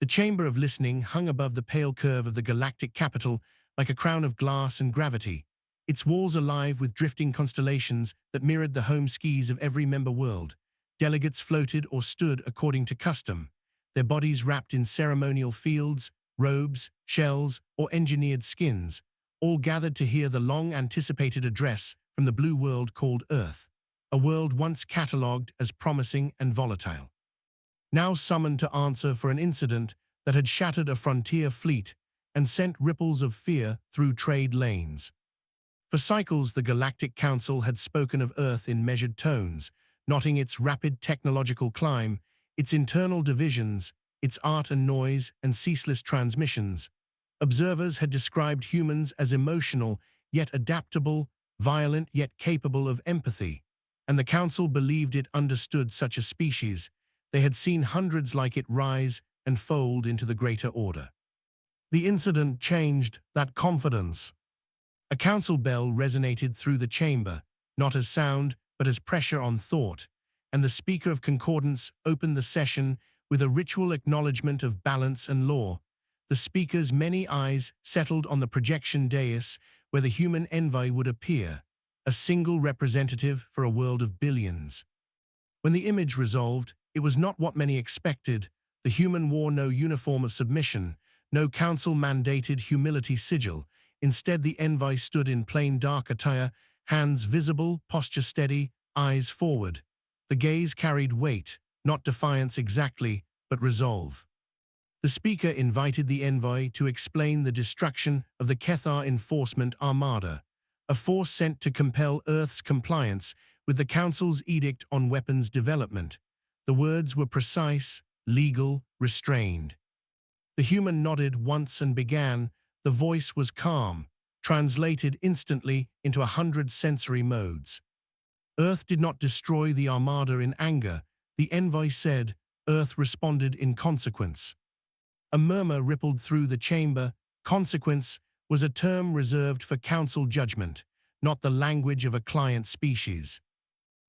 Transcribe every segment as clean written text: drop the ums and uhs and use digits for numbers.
The chamber of listening hung above the pale curve of the galactic capital like a crown of glass and gravity, its walls alive with drifting constellations that mirrored the home skis of every member world. Delegates floated or stood according to custom, their bodies wrapped in ceremonial fields, robes, shells, or engineered skins, all gathered to hear the long-anticipated address from the blue world called Earth, a world once catalogued as promising and volatile. Now summoned to answer for an incident that had shattered a frontier fleet and sent ripples of fear through trade lanes. For cycles, the Galactic Council had spoken of Earth in measured tones, noting its rapid technological climb, its internal divisions, its art and noise and ceaseless transmissions. Observers had described humans as emotional, yet adaptable, violent, yet capable of empathy, and the Council believed it understood such a species. They had seen hundreds like it rise and fold into the greater order. The incident changed that confidence. A council bell resonated through the chamber, not as sound, but as pressure on thought, and the Speaker of Concordance opened the session with a ritual acknowledgement of balance and law. The speaker's many eyes settled on the projection dais where the human envoy would appear, a single representative for a world of billions. When the image resolved, it was not what many expected. The human wore no uniform of submission, no council-mandated humility sigil. Instead, the envoy stood in plain dark attire, hands visible, posture steady, eyes forward. The gaze carried weight, not defiance exactly, but resolve. The speaker invited the envoy to explain the destruction of the Kethar Enforcement Armada, a force sent to compel Earth's compliance with the Council's edict on weapons development. The words were precise, legal, restrained. The human nodded once and began. The voice was calm, translated instantly into 100 sensory modes. Earth did not destroy the Armada in anger, the envoy said. Earth responded in consequence. A murmur rippled through the chamber. Consequence was a term reserved for council judgment, not the language of a client species.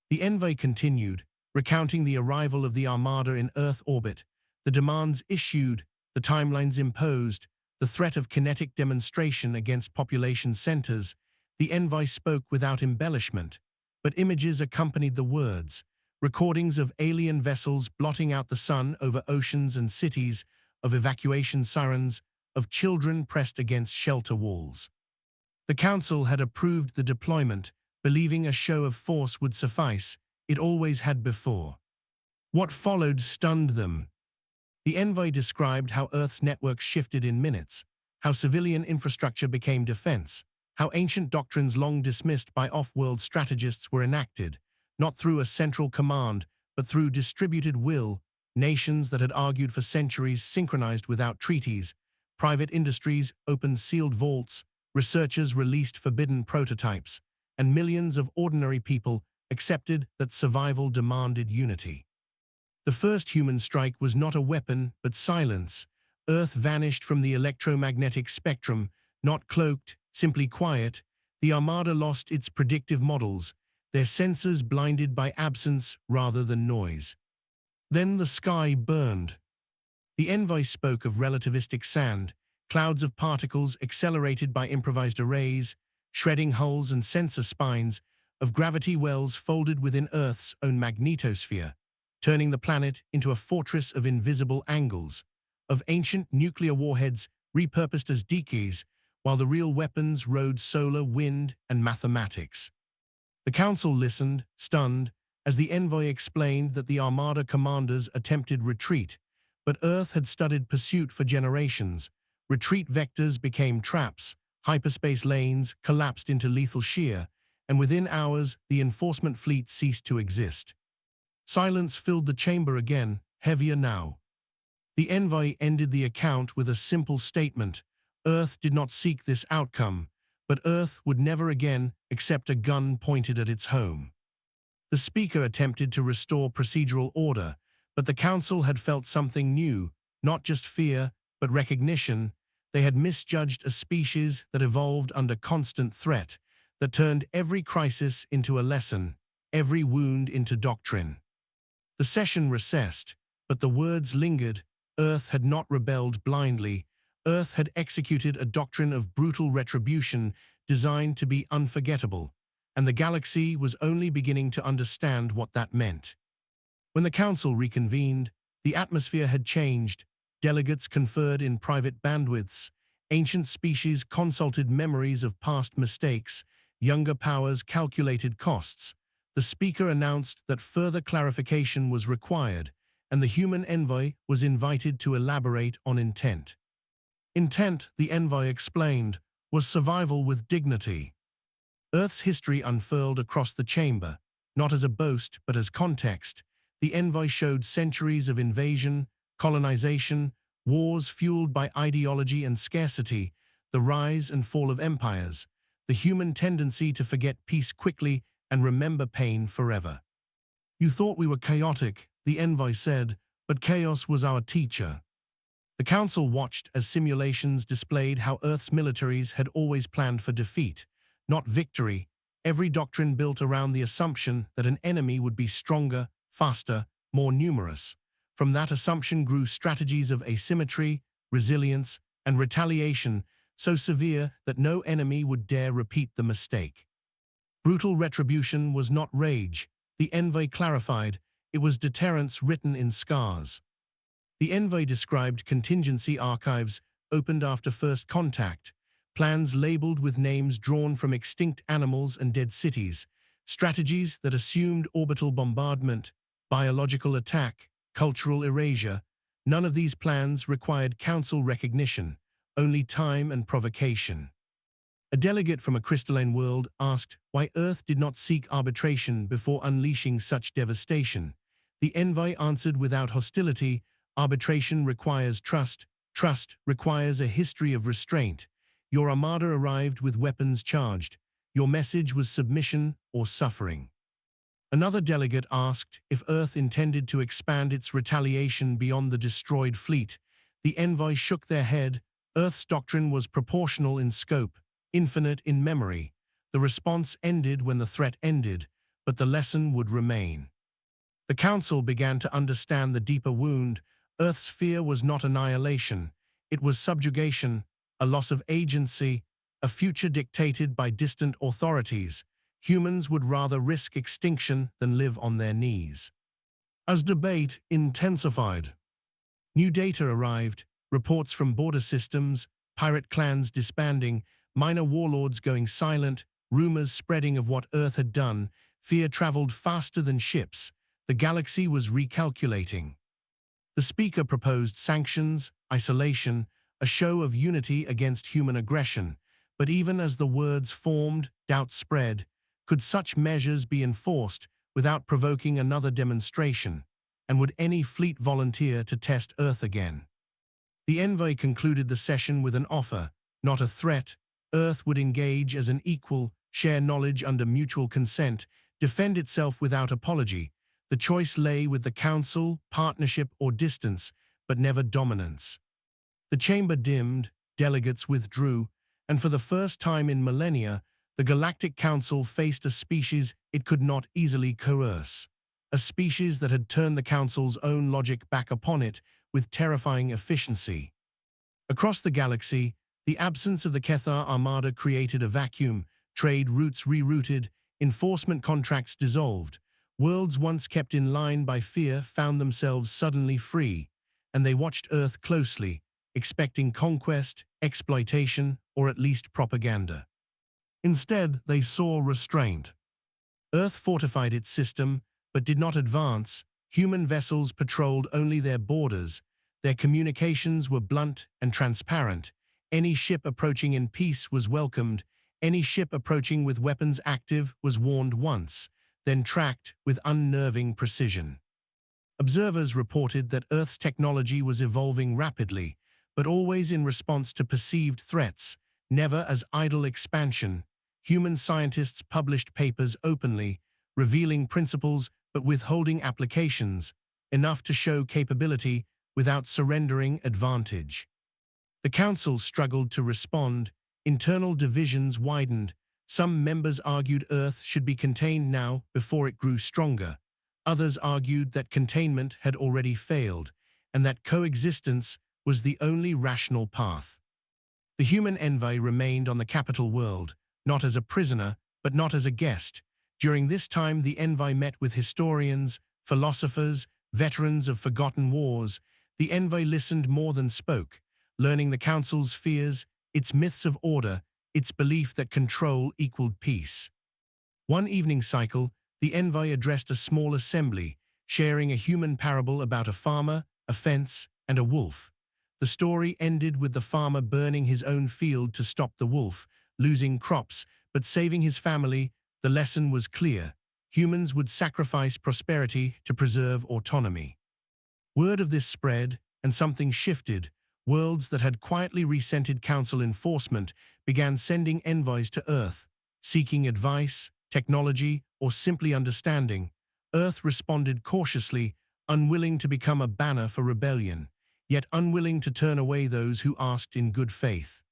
The envoy continued, recounting the arrival of the Armada in Earth orbit, the demands issued, the timelines imposed, the threat of kinetic demonstration against population centers. The envoy spoke without embellishment, but images accompanied the words, recordings of alien vessels blotting out the sun over oceans and cities, of evacuation sirens, of children pressed against shelter walls. The council had approved the deployment, believing a show of force would suffice. It always had before. What followed stunned them. The envoy described how Earth's networks shifted in minutes, how civilian infrastructure became defense, how ancient doctrines long dismissed by off-world strategists were enacted, not through a central command, but through distributed will. Nations that had argued for centuries synchronized without treaties, private industries opened sealed vaults, researchers released forbidden prototypes, and millions of ordinary people accepted that survival demanded unity. The first human strike was not a weapon, but silence. Earth vanished from the electromagnetic spectrum, not cloaked, simply quiet. The Armada lost its predictive models, their sensors blinded by absence rather than noise. Then the sky burned. The envoy spoke of relativistic sand, clouds of particles accelerated by improvised arrays, shredding hulls and sensor spines, of gravity wells folded within Earth's own magnetosphere, turning the planet into a fortress of invisible angles, of ancient nuclear warheads repurposed as decoys, while the real weapons rode solar, wind, and mathematics. The council listened, stunned, as the envoy explained that the Armada commanders attempted retreat, but Earth had studied pursuit for generations. Retreat vectors became traps, hyperspace lanes collapsed into lethal shear, and within hours the enforcement fleet ceased to exist. Silence filled the chamber again, heavier now. The envoy ended the account with a simple statement. Earth did not seek this outcome, but Earth would never again accept a gun pointed at its home. The speaker attempted to restore procedural order, but the council had felt something new, not just fear, but recognition. They had misjudged a species that evolved under constant threat, that turned every crisis into a lesson, every wound into doctrine. The session recessed, but the words lingered. Earth had not rebelled blindly. Earth had executed a doctrine of brutal retribution designed to be unforgettable, and the galaxy was only beginning to understand what that meant. When the Council reconvened, the atmosphere had changed. Delegates conferred in private bandwidths. Ancient species consulted memories of past mistakes. Younger powers calculated costs. The speaker announced that further clarification was required, and the human envoy was invited to elaborate on intent. Intent, the envoy explained, was survival with dignity. Earth's history unfurled across the chamber, not as a boast but as context. The envoy showed centuries of invasion, colonization, wars fueled by ideology and scarcity, the rise and fall of empires, the human tendency to forget peace quickly and remember pain forever. "You thought we were chaotic," the envoy said, "but chaos was our teacher." The Council watched as simulations displayed how Earth's militaries had always planned for defeat, not victory. Every doctrine built around the assumption that an enemy would be stronger, faster, more numerous. From that assumption grew strategies of asymmetry, resilience, and retaliation so severe that no enemy would dare repeat the mistake. Brutal retribution was not rage, the envoy clarified. It was deterrence written in scars. The envoy described contingency archives opened after first contact, plans labeled with names drawn from extinct animals and dead cities, strategies that assumed orbital bombardment, biological attack, cultural erasure. None of these plans required Council recognition, only time and provocation. A delegate from a crystalline world asked why Earth did not seek arbitration before unleashing such devastation. The envoy answered without hostility, "Arbitration requires trust. Trust requires a history of restraint. Your armada arrived with weapons charged. Your message was submission or suffering." Another delegate asked if Earth intended to expand its retaliation beyond the destroyed fleet. The envoy shook their head. Earth's doctrine was proportional in scope, infinite in memory. The response ended when the threat ended, but the lesson would remain. The Council began to understand the deeper wound. Earth's fear was not annihilation. It was subjugation, a loss of agency, a future dictated by distant authorities. Humans would rather risk extinction than live on their knees. As debate intensified, new data arrived, reports from border systems, pirate clans disbanding, minor warlords going silent, rumors spreading of what Earth had done. Fear traveled faster than ships. The galaxy was recalculating. The speaker proposed sanctions, isolation, a show of unity against human aggression. But even as the words formed, doubt spread. Could such measures be enforced without provoking another demonstration? And would any fleet volunteer to test Earth again? The envoy concluded the session with an offer, not a threat. Earth would engage as an equal, share knowledge under mutual consent, defend itself without apology. The choice lay with the Council, partnership or distance, but never dominance. The chamber dimmed, delegates withdrew, and for the first time in millennia, the Galactic Council faced a species it could not easily coerce. A species that had turned the Council's own logic back upon it with terrifying efficiency. Across the galaxy, the absence of the Cathar Armada created a vacuum, trade routes rerouted, enforcement contracts dissolved. Worlds once kept in line by fear found themselves suddenly free, and they watched Earth closely, expecting conquest, exploitation, or at least propaganda. Instead, they saw restraint. Earth fortified its system, but did not advance. Human vessels patrolled only their borders. Their communications were blunt and transparent. Any ship approaching in peace was welcomed. Any ship approaching with weapons active was warned once, then tracked with unnerving precision. Observers reported that Earth's technology was evolving rapidly, but always in response to perceived threats, never as idle expansion. Human scientists published papers openly, revealing principles but withholding applications, enough to show capability without surrendering advantage. The Council struggled to respond. Internal divisions widened. Some members argued Earth should be contained now before it grew stronger. Others argued that containment had already failed, and that coexistence was the only rational path. The human envoy remained on the capital world, not as a prisoner, but not as a guest. During this time, the envoy met with historians, philosophers, veterans of forgotten wars. The envoy listened more than spoke, learning the council's fears, its myths of order, its belief that control equaled peace. One evening cycle, the envoy addressed a small assembly, sharing a human parable about a farmer, a fence, and a wolf. The story ended with the farmer burning his own field to stop the wolf, losing crops, but saving his family. The lesson was clear. Humans would sacrifice prosperity to preserve autonomy. Word of this spread, and something shifted. Worlds that had quietly resented council enforcement began sending envoys to Earth, seeking advice, technology, or simply understanding. Earth responded cautiously, unwilling to become a banner for rebellion, yet unwilling to turn away those who asked in good faith.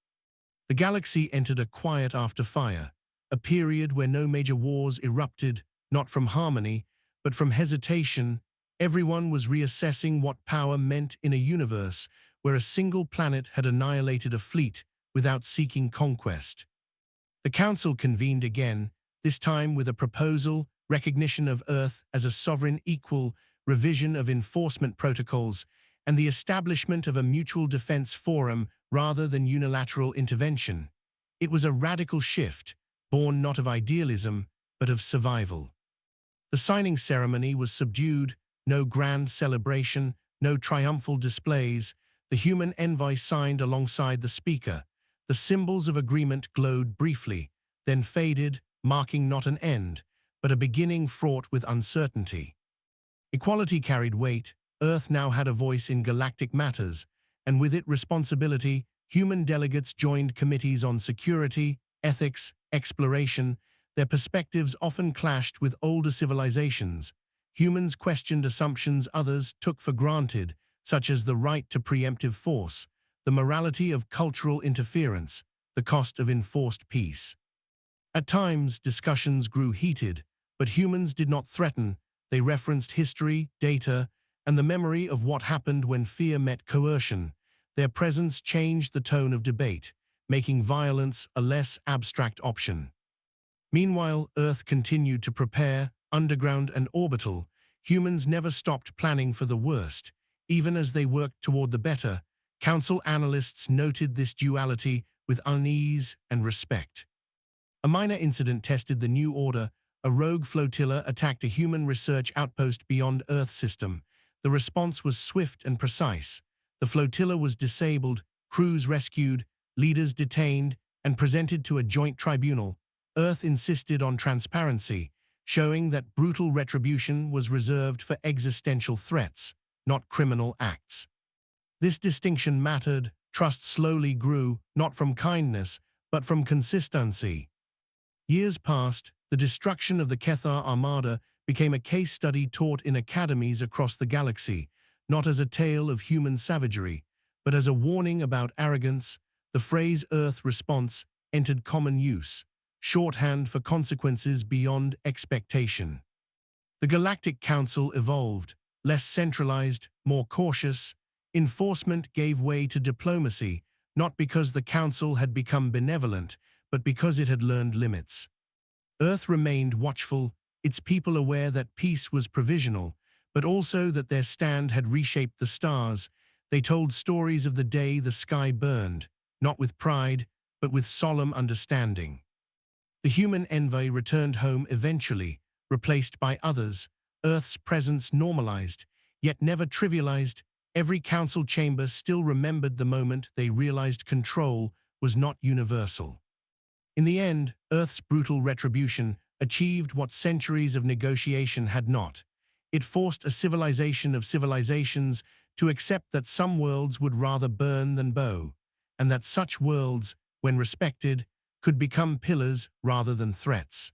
The galaxy entered a quiet after fire, a period where no major wars erupted, not from harmony, but from hesitation. Everyone was reassessing what power meant in a universe where a single planet had annihilated a fleet without seeking conquest. The Council convened again, this time with a proposal, recognition of Earth as a sovereign equal, revision of enforcement protocols, and the establishment of a mutual defense forum rather than unilateral intervention. It was a radical shift, born not of idealism, but of survival. The signing ceremony was subdued, no grand celebration, no triumphal displays. The human envoy signed alongside the speaker. The symbols of agreement glowed briefly, then faded, marking not an end, but a beginning fraught with uncertainty. Equality carried weight. Earth now had a voice in galactic matters, and with it responsibility. Human delegates joined committees on security, ethics, exploration. Their perspectives often clashed with older civilizations. Humans questioned assumptions others took for granted, such as the right to preemptive force, the morality of cultural interference, the cost of enforced peace. At times, discussions grew heated, but humans did not threaten. They referenced history, data, and the memory of what happened when fear met coercion. Their presence changed the tone of debate, making violence a less abstract option. Meanwhile, Earth continued to prepare, underground and orbital. Humans never stopped planning for the worst. Even as they worked toward the better, Council analysts noted this duality with unease and respect. A minor incident tested the new order. A rogue flotilla attacked a human research outpost beyond Earth's system. The response was swift and precise. The flotilla was disabled, crews rescued, leaders detained, and presented to a joint tribunal. Earth insisted on transparency, showing that brutal retribution was reserved for existential threats, not criminal acts. This distinction mattered. Trust slowly grew, not from kindness, but from consistency. Years passed. The destruction of the Cathar Armada became a case study taught in academies across the galaxy, not as a tale of human savagery, but as a warning about arrogance. The phrase Earth response entered common use, shorthand for consequences beyond expectation. The Galactic Council evolved, less centralized, more cautious. Enforcement gave way to diplomacy, not because the Council had become benevolent, but because it had learned limits. Earth remained watchful, its people aware that peace was provisional, but also that their stand had reshaped the stars. They told stories of the day the sky burned, not with pride, but with solemn understanding. The human envoy returned home eventually, replaced by others. Earth's presence normalized, yet never trivialized. Every council chamber still remembered the moment they realized control was not universal. In the end, Earth's brutal retribution achieved what centuries of negotiation had not. It forced a civilization of civilizations to accept that some worlds would rather burn than bow, and that such worlds, when respected, could become pillars rather than threats.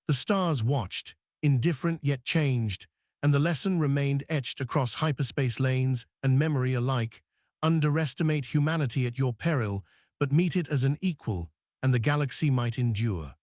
The stars watched, indifferent yet changed, and the lesson remained etched across hyperspace lanes and memory alike. Underestimate humanity at your peril, but meet it as an equal, and the galaxy might endure.